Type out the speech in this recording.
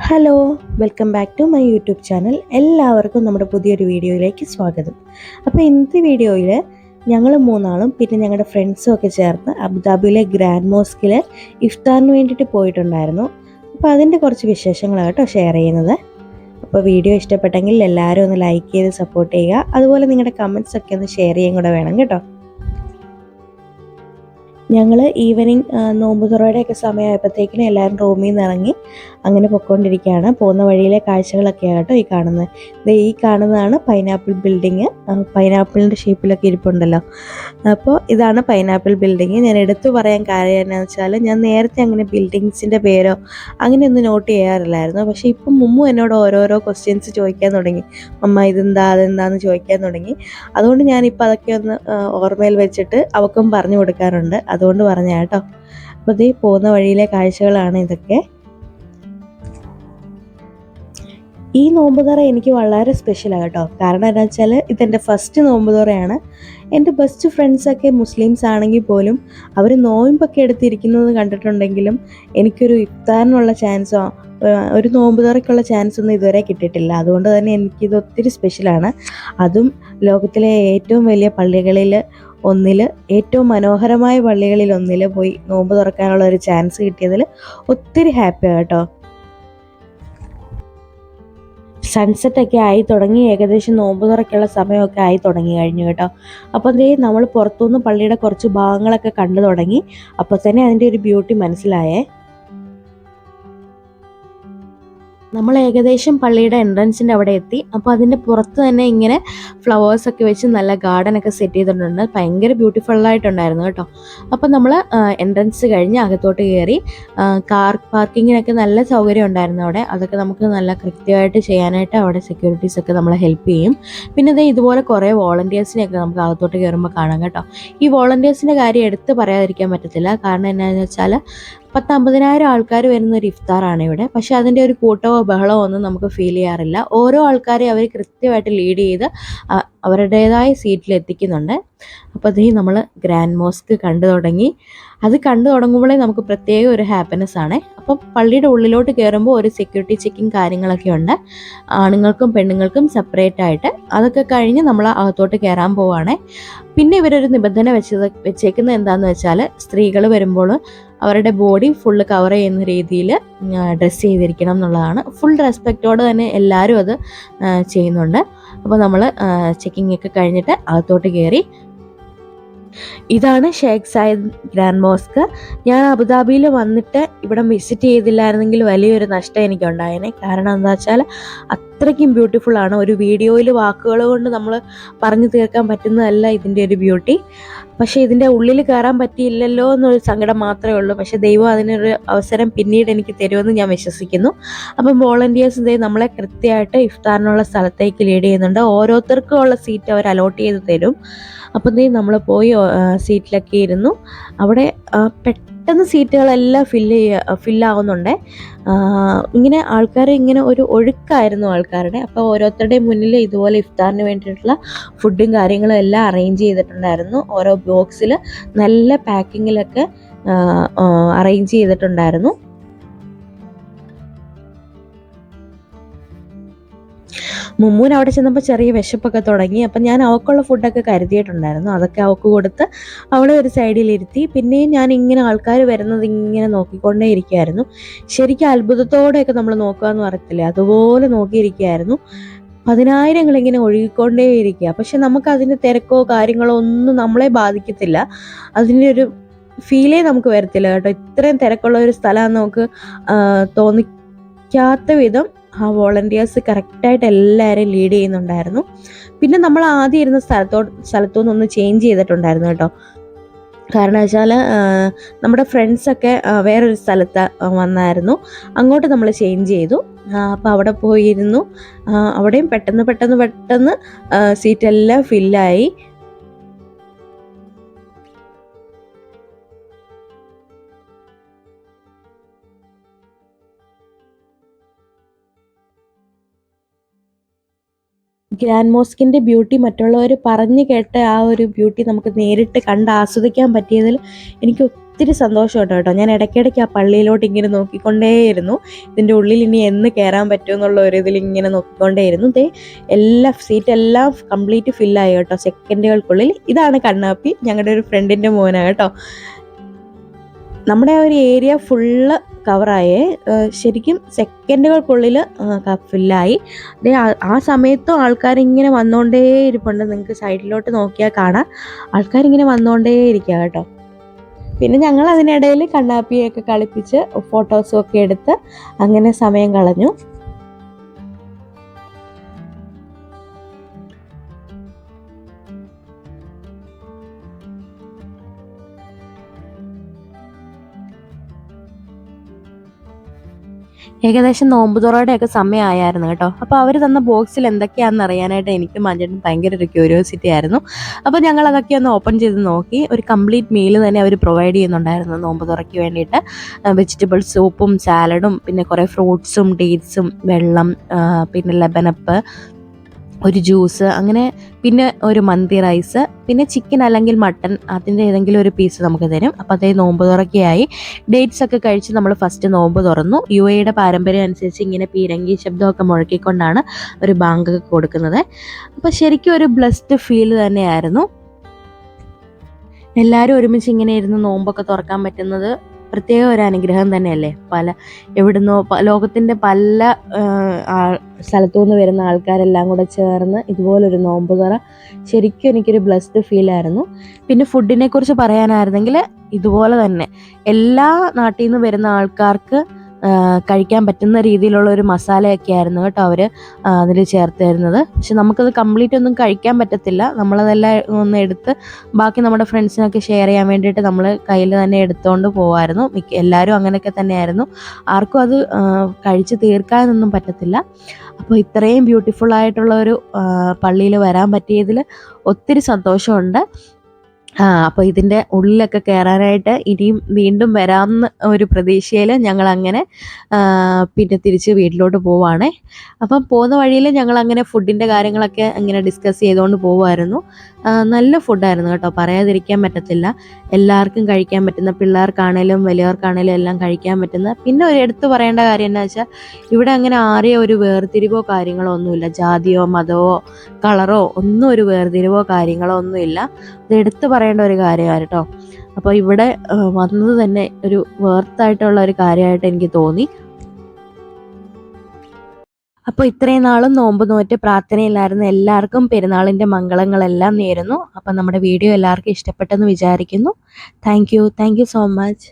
Hello, welcome back to my YouTube channel. എല്ലാവർക്കും നമ്മുടെ പുതിയൊരു വീഡിയോയിലേക്ക് സ്വാഗതം. അപ്പോൾ ഇന്നത്തെ വീഡിയോയിൽ ഞങ്ങൾ മൂന്നാളും പിന്നെ ഞങ്ങളുടെ ഫ്രണ്ട്സും ഒക്കെ ചേർന്ന് അബുദാബിയിലെ ഗ്രാൻഡ് മോസ്കിൽ ഇഫ്താറിന് വേണ്ടിയിട്ട് പോയിട്ടുണ്ടായിരുന്നു. അപ്പോൾ അതിൻ്റെ കുറച്ച് വിശേഷങ്ങളാണ് കേട്ടോ ഷെയർ ചെയ്യുന്നത്. അപ്പോൾ വീഡിയോ ഇഷ്ടപ്പെട്ടെങ്കിൽ എല്ലാവരും ഒന്ന് ലൈക്ക് ചെയ്ത് സപ്പോർട്ട് ചെയ്യുക. അതുപോലെ നിങ്ങളുടെ കമൻറ്റ്സ് ഒക്കെ ഒന്ന് ഷെയർ ചെയ്യാൻ കൂടെ വേണം കേട്ടോ. ഞങ്ങൾ ഈവനിങ് നോമ്പ് തുറയുടെയൊക്കെ സമയമായപ്പോഴത്തേക്കിനും എല്ലാവരും റൂമിൽ നിന്ന് ഇറങ്ങി അങ്ങനെ പൊയ്ക്കൊണ്ടിരിക്കുകയാണ്. പോകുന്ന വഴിയിലെ കാഴ്ചകളൊക്കെയാണ് കേട്ടോ ഈ കാണുന്നത്. ഈ കാണുന്നതാണ് പൈനാപ്പിൾ ബിൽഡിങ്. പൈനാപ്പിളിൻ്റെ ഷേപ്പിലൊക്കെ ഇരിപ്പുണ്ടല്ലോ. അപ്പോൾ ഇതാണ് പൈനാപ്പിൾ ബിൽഡിങ്. ഞാൻ എടുത്തു പറയാൻ കാര്യം എന്നാന്ന് വെച്ചാൽ ഞാൻ നേരത്തെ അങ്ങനെ ബിൽഡിങ്സിൻ്റെ പേരോ അങ്ങനെയൊന്നും നോട്ട് ചെയ്യാറില്ലായിരുന്നു. പക്ഷേ ഇപ്പം മുമ്പ് എന്നോട് ഓരോരോ ക്വസ്റ്റ്യൻസ് ചോദിക്കാൻ തുടങ്ങി. അമ്മ ഇതെന്താ അതെന്താന്ന് ചോദിക്കാൻ തുടങ്ങി. അതുകൊണ്ട് ഞാനിപ്പോൾ അതൊക്കെ ഒന്ന് ഓർമ്മയിൽ വെച്ചിട്ട് അവൾക്കും പറഞ്ഞു കൊടുക്കാറുണ്ട്. അതുകൊണ്ട് പറഞ്ഞ കേട്ടോ. അപ്പോൾ ഇത് പോകുന്ന വഴിയിലെ കാഴ്ചകളാണ് ഇതൊക്കെ. ഈ നോമ്പുതുറ എനിക്ക് വളരെ സ്പെഷ്യലാണ് കേട്ടോ. കാരണം എന്താ വെച്ചാൽ ഇതെൻ്റെ ഫസ്റ്റ് നോമ്പുതുറയാണ്. എൻ്റെ ബെസ്റ്റ് ഫ്രണ്ട്സൊക്കെ മുസ്ലിംസ് ആണെങ്കിൽ പോലും അവർ നോയമ്പൊക്കെ എടുത്തിരിക്കുന്നത് കണ്ടിട്ടുണ്ടെങ്കിലും എനിക്കൊരു ഇഫ്താറിനുള്ള ചാൻസോ ഒരു നോമ്പുതുറയ്ക്കുള്ള ചാൻസ് ഒന്നും ഇതുവരെ കിട്ടിയിട്ടില്ല. അതുകൊണ്ട് തന്നെ എനിക്കിത് ഒത്തിരി സ്പെഷ്യലാണ്. അതും ലോകത്തിലെ ഏറ്റവും വലിയ പള്ളികളിൽ ഒന്നിൽ, ഏറ്റവും മനോഹരമായ പള്ളികളിൽ ഒന്നിൽ പോയി നോമ്പ് തുറക്കാനുള്ള ഒരു ചാൻസ് കിട്ടിയതിൽ ഒത്തിരി ഹാപ്പിയാണ് കേട്ടോ. സൺസെറ്റൊക്കെ ആയി തുടങ്ങി, ഏകദേശം നോമ്പ് തുറക്കുള്ള സമയമൊക്കെ ആയി തുടങ്ങി കഴിഞ്ഞു കേട്ടോ. അപ്പോൾ ദേ നമ്മൾ പുറത്തുനിന്ന് പള്ളിയുടെ കുറച്ച് ഭാഗങ്ങളൊക്കെ കണ്ടു തുടങ്ങി. അപ്പോൾ തന്നെ അതിൻ്റെ ഒരു ബ്യൂട്ടി മനസ്സിലായേ. നമ്മൾ ഏകദേശം പള്ളിയുടെ എൻട്രൻസിൻ്റെ അവിടെ എത്തി. അപ്പോൾ അതിൻ്റെ പുറത്ത് തന്നെ ഇങ്ങനെ ഫ്ലവേഴ്സൊക്കെ വെച്ച് നല്ല ഗാർഡനൊക്കെ സെറ്റ് ചെയ്തിട്ടുണ്ട്. ഭയങ്കര ബ്യൂട്ടിഫുള്ളായിട്ടുണ്ടായിരുന്നു കേട്ടോ. അപ്പോൾ നമ്മൾ എൻട്രൻസ് കഴിഞ്ഞ് അകത്തോട്ട് കയറി. കാർ പാർക്കിങ്ങിനൊക്കെ നല്ല സൗകര്യം ഉണ്ടായിരുന്നു അവിടെ. അതൊക്കെ നമുക്ക് നല്ല കൃത്യമായിട്ട് ചെയ്യാനായിട്ട് അവിടെ സെക്യൂരിറ്റീസൊക്കെ നമ്മളെ ഹെൽപ്പ് ചെയ്യും. പിന്നെ ഇത് ഇതുപോലെ കുറേ വോളണ്ടിയേഴ്സിനെയൊക്കെ നമുക്ക് അകത്തോട്ട് കയറുമ്പോൾ കാണാം കേട്ടോ. ഈ വോളണ്ടിയേഴ്സിൻ്റെ കാര്യം എടുത്ത് പറയാതിരിക്കാൻ പറ്റത്തില്ല. കാരണം എന്താണെന്ന് വെച്ചാൽ 10-50,000 ആൾക്കാർ വരുന്ന ഒരു ഇഫ്താറാണ് ഇവിടെ. പക്ഷേ അതിൻ്റെ ഒരു കൂട്ടമോ ബഹളമോ ഒന്നും നമുക്ക് ഫീൽ ചെയ്യാറില്ല. ഓരോ ആൾക്കാരെയും അവർ കൃത്യമായിട്ട് ലീഡ് ചെയ്ത് അവരുടേതായ സീറ്റിൽ എത്തിക്കുന്നുണ്ട്. അപ്പോൾ അതേ നമ്മൾ ഗ്രാൻഡ് മോസ്ക് കണ്ടു തുടങ്ങി. അത് കണ്ടു തുടങ്ങുമ്പോഴേ നമുക്ക് പ്രത്യേക ഒരു ഹാപ്പിനെസ് ആണ്. അപ്പം പള്ളിയുടെ ഉള്ളിലോട്ട് കയറുമ്പോൾ ഒരു സെക്യൂരിറ്റി ചെക്കിങ് കാര്യങ്ങളൊക്കെ ഉണ്ട്, ആണുങ്ങൾക്കും പെണ്ണുങ്ങൾക്കും സെപ്പറേറ്റ് ആയിട്ട്. അതൊക്കെ കഴിഞ്ഞ് നമ്മൾ അകത്തോട്ട് കയറാൻ പോവുകയാണേ. പിന്നെ ഇവരൊരു നിബന്ധന വെച്ചേക്കുന്നത് എന്താണെന്ന് വെച്ചാൽ സ്ത്രീകൾ വരുമ്പോൾ അവരുടെ ബോഡി ഫുള്ള് കവർ ചെയ്യുന്ന രീതിയിൽ ഡ്രസ്സ് ചെയ്തിരിക്കണം എന്നുള്ളതാണ്. ഫുൾ റെസ്പെക്റ്റോടെ തന്നെ എല്ലാവരും അത് ചെയ്യുന്നുണ്ട്. അപ്പോൾ നമ്മൾ ചെക്കിംഗ് ഒക്കെ കഴിഞ്ഞിട്ട് അകത്തോട്ട് കയറി. ഇതാണ് ഷേഖ് സായിദ് ഗ്രാൻഡ് മോസ്ക്. ഞാൻ അബുദാബിയിൽ വന്നിട്ട് ഇവിടെ വിസിറ്റ് ചെയ്തില്ലായിരുന്നെങ്കിൽ വലിയൊരു നഷ്ടം എനിക്കുണ്ടായേനെ. കാരണം എന്താ വെച്ചാൽ അത്രയ്ക്കും ബ്യൂട്ടിഫുൾ ആണ്. ഒരു വീഡിയോയിൽ വാക്കുകൾ കൊണ്ട് നമ്മൾ പറഞ്ഞു തീർക്കാൻ പറ്റുന്നതല്ല ഇതിൻ്റെ ഒരു ബ്യൂട്ടി. പക്ഷേ ഇതിൻ്റെ ഉള്ളിൽ കയറാൻ പറ്റിയില്ലല്ലോ എന്നൊരു സങ്കടം മാത്രമേ ഉള്ളൂ. പക്ഷേ ദൈവം അതിനൊരു അവസരം പിന്നീട് എനിക്ക് തരുമെന്ന് ഞാൻ വിശ്വസിക്കുന്നു. അപ്പം വോളണ്ടിയേഴ്സ് ഇതേ നമ്മളെ കൃത്യമായിട്ട് ഇഫ്താറിനുള്ള സ്ഥലത്തേക്ക് ലീഡ് ചെയ്യുന്നുണ്ട്. ഓരോരുത്തർക്കും ഉള്ള സീറ്റ് അവർ അലോട്ട് ചെയ്ത് തരും. അപ്പം നമ്മൾ പോയി സീറ്റിലൊക്കെ ഇരുന്നു. അവിടെ പെട്ടെന്ന് സീറ്റുകളെല്ലാം ഫില്ലാവുന്നുണ്ട്. ഇങ്ങനെ ആൾക്കാർ ഇങ്ങനെ ഒരു ഒഴുക്കായിരുന്നു ആൾക്കാരുടെ. അപ്പോൾ ഓരോരുത്തരുടെയും മുന്നിൽ ഇതുപോലെ ഇഫ്താറിന് വേണ്ടിയിട്ടുള്ള ഫുഡും കാര്യങ്ങളും എല്ലാം അറേഞ്ച് ചെയ്തിട്ടുണ്ടായിരുന്നു. ഓരോ ബോക്സിൽ നല്ല പാക്കിങ്ങിലൊക്കെ അറേഞ്ച് ചെയ്തിട്ടുണ്ടായിരുന്നു. മുമ്മൂന് അവിടെ ചെന്നപ്പോൾ ചെറിയ വിശപ്പൊക്കെ തുടങ്ങി. അപ്പം ഞാൻ അവൾക്കുള്ള ഫുഡൊക്കെ കരുതിയിട്ടുണ്ടായിരുന്നു. അതൊക്കെ അവൾക്ക് കൊടുത്ത് അവളെ ഒരു സൈഡിലിരുത്തി. പിന്നെയും ഞാൻ ഇങ്ങനെ ആൾക്കാർ വരുന്നത് ഇങ്ങനെ നോക്കിക്കൊണ്ടേ ഇരിക്കുമായിരുന്നു. ശരിക്കും അത്ഭുതത്തോടെയൊക്കെ നമ്മൾ നോക്കുക എന്ന് പറയത്തില്ലേ, അതുപോലെ നോക്കിയിരിക്കുകയായിരുന്നു. 10,000 ഇങ്ങനെ ഒഴുകിക്കൊണ്ടേ ഇരിക്കുക. പക്ഷെ നമുക്കതിൻ്റെ തിരക്കോ കാര്യങ്ങളോ ഒന്നും നമ്മളെ ബാധിക്കത്തില്ല. അതിൻ്റെ ഒരു ഫീലേ നമുക്ക് വരത്തില്ല കേട്ടോ. ഇത്രയും തിരക്കുള്ള ഒരു സ്ഥലമാണെന്ന് നമുക്ക് തോന്നിക്കാത്ത വിധം ആ വോളണ്ടിയേഴ്സ് കറക്റ്റായിട്ട് എല്ലാവരെയും ലീഡ് ചെയ്യുന്നുണ്ടായിരുന്നു. പിന്നെ നമ്മൾ ആദ്യം ഇരുന്ന സ്ഥലത്തുനിന്നൊന്ന് ചേഞ്ച് ചെയ്തിട്ടുണ്ടായിരുന്നു കേട്ടോ. കാരണം വെച്ചാൽ നമ്മുടെ ഫ്രണ്ട്സൊക്കെ വേറൊരു സ്ഥലത്ത് വന്നായിരുന്നു. അങ്ങോട്ട് നമ്മൾ ചേഞ്ച് ചെയ്തു. അപ്പോൾ അവിടെ പോയിരുന്നു. അവിടെയും പെട്ടെന്ന് സീറ്റെല്ലാം ഫില്ലായി. ഗ്രാൻഡ് മോസ്കിൻ്റെ ബ്യൂട്ടി മറ്റുള്ളവർ പറഞ്ഞു കേട്ട ആ ഒരു ബ്യൂട്ടി നമുക്ക് നേരിട്ട് കണ്ട് ആസ്വദിക്കാൻ പറ്റിയതിൽ എനിക്ക് ഒത്തിരി സന്തോഷമുണ്ട് കേട്ടോ. ഞാൻ ഇടയ്ക്കിടയ്ക്ക് ആ പള്ളിയിലോട്ട് ഇങ്ങനെ നോക്കിക്കൊണ്ടേയിരുന്നു. ഇതിൻ്റെ ഉള്ളിൽ ഇനി എന്ന് കയറാൻ പറ്റുമെന്നുള്ള ഒരു ഇതിൽ ഇങ്ങനെ നോക്കിക്കൊണ്ടേയിരുന്നു. എല്ലാ സീറ്റെല്ലാം കംപ്ലീറ്റ് ഫില്ലായി കേട്ടോ സെക്കൻഡുകൾക്കുള്ളിൽ. ഇതാണ് കണ്ണാപ്പി, ഞങ്ങളുടെ ഒരു ഫ്രണ്ടിൻ്റെ മോനാണ് കേട്ടോ. നമ്മുടെ ആ ഒരു ഏരിയ ഫുള്ള് കവറായേ, ശരിക്കും സെക്കൻഡുകൾക്കുള്ളിൽ ഫില്ലായി. ആ സമയത്തും ആൾക്കാരിങ്ങനെ വന്നുകൊണ്ടേ ഇരിപ്പുണ്ട്. നിങ്ങൾക്ക് സൈഡിലോട്ട് നോക്കിയാൽ കാണാം, ആൾക്കാരിങ്ങനെ വന്നുകൊണ്ടേ ഇരിക്കുക കേട്ടോ. പിന്നെ ഞങ്ങൾ അതിനിടയിൽ കണ്ണാപ്പിയൊക്കെ കളിപ്പിച്ച് ഫോട്ടോസും ഒക്കെ എടുത്ത് അങ്ങനെ സമയം കളഞ്ഞു. ഏകദേശം നോമ്പുതുറയുടെയൊക്കെ സമയമായിരുന്നു കേട്ടോ. അപ്പോൾ അവർ തന്ന ബോക്സിൽ എന്തൊക്കെയാണെന്ന് അറിയാനായിട്ട് എനിക്കും മഞ്ചേട്ടനും ഭയങ്കര ഒരു ക്യൂരിയോസിറ്റി ആയിരുന്നു. അപ്പോൾ ഞങ്ങൾ അതൊക്കെ ഒന്ന് ഓപ്പൺ ചെയ്ത് നോക്കി. ഒരു കംപ്ലീറ്റ് മീൽ തന്നെ അവർ പ്രൊവൈഡ് ചെയ്യുന്നുണ്ടായിരുന്നു നോമ്പുതുറയ്ക്ക് വേണ്ടിയിട്ട്. വെജിറ്റബിൾ സൂപ്പും സാലഡും പിന്നെ കുറേ ഫ്രൂട്ട്സും ഡേറ്റ്സും വെള്ളം, പിന്നെ ലെബനപ്പ്, ഒരു ജ്യൂസ്, അങ്ങനെ പിന്നെ ഒരു മന്തി റൈസ്, പിന്നെ ചിക്കൻ അല്ലെങ്കിൽ മട്ടൺ അതിൻ്റെ ഏതെങ്കിലും ഒരു പീസ് നമുക്ക് തരും. അപ്പോൾ അതേ നോമ്പ് തുറക്കുകയായി. ഡേറ്റ്സ് ഒക്കെ കഴിച്ച് നമ്മൾ ഫസ്റ്റ് നോമ്പ് തുറന്നു. UAE പാരമ്പര്യം അനുസരിച്ച് ഇങ്ങനെ പീരങ്കി ശബ്ദമൊക്കെ മുഴക്കിക്കൊണ്ടാണ് ഒരു ബാങ്ക് കൊടുക്കുന്നത്. അപ്പോൾ ശരിക്കും ഒരു ബ്ലെസ്ഡ് ഫീൽ തന്നെയായിരുന്നു. എല്ലാവരും ഒരുമിച്ച് ഇങ്ങനെ ഇരുന്ന് നോമ്പൊക്കെ തുറക്കാൻ പറ്റുന്നത് പ്രത്യേക ഒരു അനുഗ്രഹം തന്നെയല്ലേ. എവിടുന്നോ ലോകത്തിൻ്റെ പല സ്ഥലത്തു നിന്ന് വരുന്ന ആൾക്കാരെല്ലാം കൂടെ ചേർന്ന് ഇതുപോലൊരു നോമ്പ് തുറ ശരിക്കും എനിക്കൊരു ബ്ലെസ്ഡ് ഫീലായിരുന്നു. പിന്നെ ഫുഡിനെ കുറിച്ച് പറയാനായിരുന്നെങ്കിൽ ഇതുപോലെ തന്നെ എല്ലാ നാട്ടിൽ നിന്ന് വരുന്ന ആൾക്കാർക്ക് കഴിക്കാൻ പറ്റുന്ന രീതിയിലുള്ള ഒരു മസാലയൊക്കെ ആയിരുന്നു കേട്ടോ അവർ അതിൽ ചേർത്ത് തരുന്നത്. പക്ഷെ നമുക്കത് കംപ്ലീറ്റ് ഒന്നും കഴിക്കാൻ പറ്റത്തില്ല. നമ്മളതെല്ലാം ഒന്ന് എടുത്ത് ബാക്കി നമ്മുടെ ഫ്രണ്ട്സിനൊക്കെ ഷെയർ ചെയ്യാൻ വേണ്ടിയിട്ട് നമ്മൾ കയ്യിൽ തന്നെ എടുത്തുകൊണ്ട് പോവായിരുന്നു. എല്ലാവരും അങ്ങനെയൊക്കെ തന്നെയായിരുന്നു. ആർക്കും അത് കഴിച്ച് തീർക്കാനൊന്നും പറ്റത്തില്ല. അപ്പോൾ ഇത്രയും ബ്യൂട്ടിഫുൾ ആയിട്ടുള്ള ഒരു പള്ളിയിൽ വരാൻ പറ്റിയതിൽ ഒത്തിരി സന്തോഷമുണ്ട്. അപ്പോൾ ഇതിൻ്റെ ഉള്ളിലൊക്കെ കയറാനായിട്ട് ഇനിയും വീണ്ടും വരാമെന്ന് ഒരു പ്രതീക്ഷയിൽ ഞങ്ങളങ്ങനെ പിന്നെ തിരിച്ച് വീട്ടിലോട്ട് പോവുകയാണേ. അപ്പം പോകുന്ന വഴിയിൽ ഞങ്ങളങ്ങനെ ഫുഡിൻ്റെ കാര്യങ്ങളൊക്കെ അങ്ങനെ ഡിസ്കസ് ചെയ്തുകൊണ്ട് പോവുമായിരുന്നു. നല്ല ഫുഡായിരുന്നു കേട്ടോ, പറയാതിരിക്കാൻ പറ്റത്തില്ല. എല്ലാവർക്കും കഴിക്കാൻ പറ്റുന്ന, പിള്ളേർക്കാണേലും വലിയവർക്കാണേലും എല്ലാം കഴിക്കാൻ പറ്റുന്ന. പിന്നെ ഒരു എടുത്തു പറയേണ്ട കാര്യം എന്താ വെച്ചാൽ ഇവിടെ അങ്ങനെ ആരെയോ ഒരു വേർതിരിവോ കാര്യങ്ങളോ ഒന്നുമില്ല. ജാതിയോ മതമോ കളറോ ഒന്നും ഒരു വേർതിരിവോ കാര്യങ്ങളോ ഒന്നുമില്ല. ഇത് എടുത്തു പറയേണ്ട ഒരു കാര്യമാണ് കേട്ടോ. അപ്പോൾ ഇവിടെ വന്നത് തന്നെ ഒരു വേർത്തായിട്ടുള്ള ഒരു കാര്യമായിട്ട് എനിക്ക് തോന്നി. അപ്പോൾ ഇത്രയും നാളും നോമ്പ് നോറ്റ് പ്രാർത്ഥനയിലായിരുന്ന എല്ലാവർക്കും പെരുന്നാളിൻ്റെ മംഗളങ്ങളെല്ലാം നേരുന്നു. അപ്പം നമ്മുടെ വീഡിയോ എല്ലാവർക്കും ഇഷ്ടപ്പെട്ടെന്ന് വിചാരിക്കുന്നു. Thank you so much.